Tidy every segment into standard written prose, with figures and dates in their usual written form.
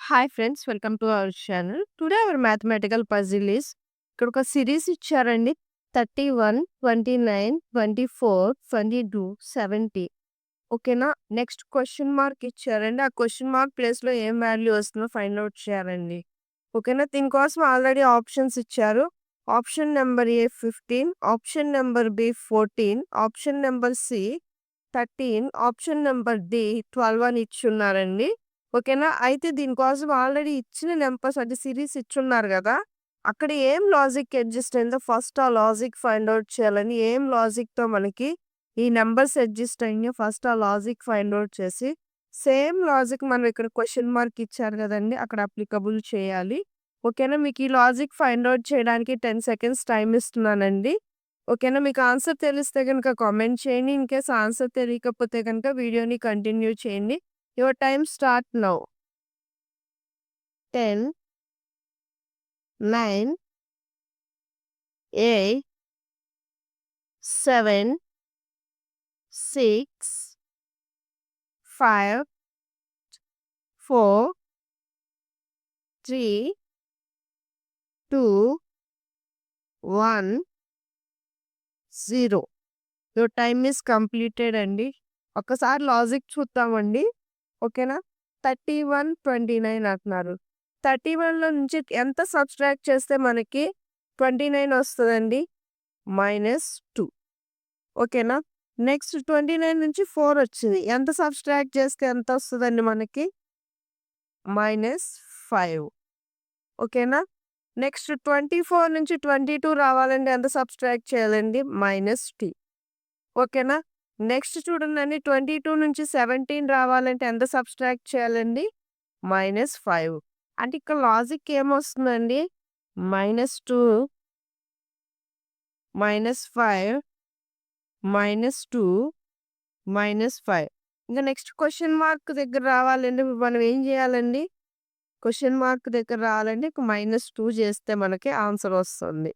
Hi friends, welcome to our channel. Today our mathematical puzzle is ఇక్కడ ఒక series ఇచ్చారండి. 31, 29, 24, 22, 70. ఓకేనా? నెక్స్ట్ క్వెషన్ మార్క్ ఇచ్చారండి. ఆ క్వెషన్ మార్క్ ప్లేస్‌లో ఏం వాల్యూ వస్తుందో ఫైండ్ ఔట్ చేయాలండి. ఓకేనా? దీనికోసం ఆల్రెడీ ఆప్షన్స్ ఇచ్చారు. Option number A 15, option number B 14, option number C 13, option number D 12 అని ఇచ్చున్నారండి. ఓకేనా? అయితే దీనికోసం ఆల్రెడీ ఇచ్చిన నంబర్స్ అంటే సిరీస్ ఇచ్చున్నారు గదా! అక్కడ ఏం లాజిక్ అడ్జస్ట్ అయిందో ఫస్ట్ ఆ లాజిక్ ఫైండ్ ఔట్ చేయాలని, ఏం లాజిక్‌తో మనకి ఈ నంబర్స్ అడ్జస్ట్ అయినాయో ఫస్ట్ ఆ లాజిక్ ఫైండ్ ఔట్ చేసి, సేమ్ లాజిక్ మనం ఇక్కడ క్వెషన్ మార్క్ ఇచ్చారు గదండీ! అక్కడ అప్లికబుల్ చేయాలి. ఓకేనా? మీకు ఈ లాజిక్ ఫైండ్ ఔట్ చేయడానికి 10 సెకండ్స్ టైమ్ ఇస్తున్నానండి. ఓకేనా? మీకు ఆన్సర్ తెలిస్తే గనుక కామెంట్ చేయండి. ఇన్‌కేస్ ఆన్సర్ తెలియకపోతే గనుక వీడియోని కంటిన్యూ చేయండి. Your time start now. 10, 9, 8, 7, 6, 5, 4, 3, 2, 1, 0. Your time is completed అండి. ఒక్కసారి లాజిక్ చూద్దామండి. ఓకేనా? 31, 29 అంటున్నారు. 31లో నుంచి ఎంత సబ్‌స్ట్రాక్ట్ చేస్తే మనకి 29 వస్తదండి? -2. ఓకేనా? నెక్స్ట్ 29 నుంచి 4 వచ్చింది. ఎంత సబ్‌స్ట్రాక్ట్ చేస్తే ఎంత వస్తదండి మనకి? -5. ఓకేనా? నెక్స్ట్ 24 నుంచి 22 రావాలంటే ఎంత సబ్‌స్ట్రాక్ట్ చేయాలండి? -t. ఓకేనా? నెక్స్ట్ చూడండండి 22 నుంచి 17 రావాలంటే ఎంత సబ్‌స్ట్రాక్ట్ చేయాలండి? -5. అంటే ఇక్కడ లాజిక్ ఏమొస్తుందండి? -2, -5, -2, -5. ఇంక నెక్స్ట్ క్వెషన్ మార్క్ దగ్గర రావాలంటే మనం ఏం చేయాలండి? క్వెషన్ మార్క్ దగ్గర రావాలంటే ఇక -2 చేస్తే మనకి ఆన్సర్ వస్తుంది.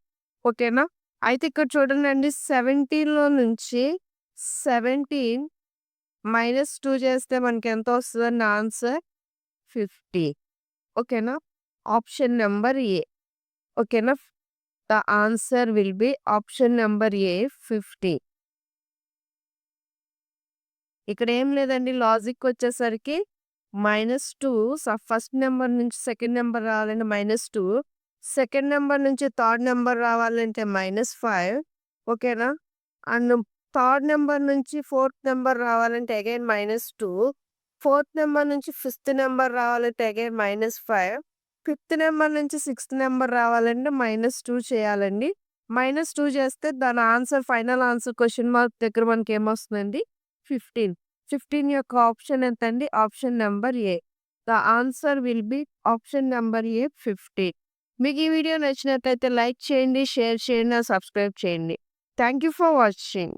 ఓకేనా? అయితే ఇక్కడ చూడండండి 17లో నుంచి 17 -2 చేస్తే మనకెంత వస్తదండి ఆన్సర్? 50. ఓకేనా? Option number A. ఓకేనా? The answer will be option number A 50. ఇక్కడ ఏం లేదండి లాజిక్ వచ్చేసరికి -2 ఫస్ట్ నంబర్ నుంచి సెకండ్ నంబర్ రావాలంటే -2, సెకండ్ నంబర్ నుంచి థర్డ్ నంబర్ రావాలంటే -5. ఓకేనా? అండ్ థర్డ్ నంబర్ నుంచి ఫోర్త్ నంబర్ రావాలంటే అగైన్ -2, ఫోర్త్ నంబర్ నుంచి ఫిఫ్త్ నంబర్ రావాలంటే అగైన్ -5, ఫిఫ్త్ నంబర్ నుంచి సిక్స్త్ నంబర్ రావాలంటే -2 చేయాలండి. -2 చేస్తే దాని answer final answer question mark దగ్గర మనకేమొస్తుందండి? 15. 15 యొక్క ఆప్షన్ ఎంతండి? Option number A. The answer will be option number A 15. మీకు ఈ వీడియో నచ్చినట్లయితే లైక్ చేయండి, షేర్ చేయండి, సబ్స్క్రైబ్ చేయండి. Thank you for watching.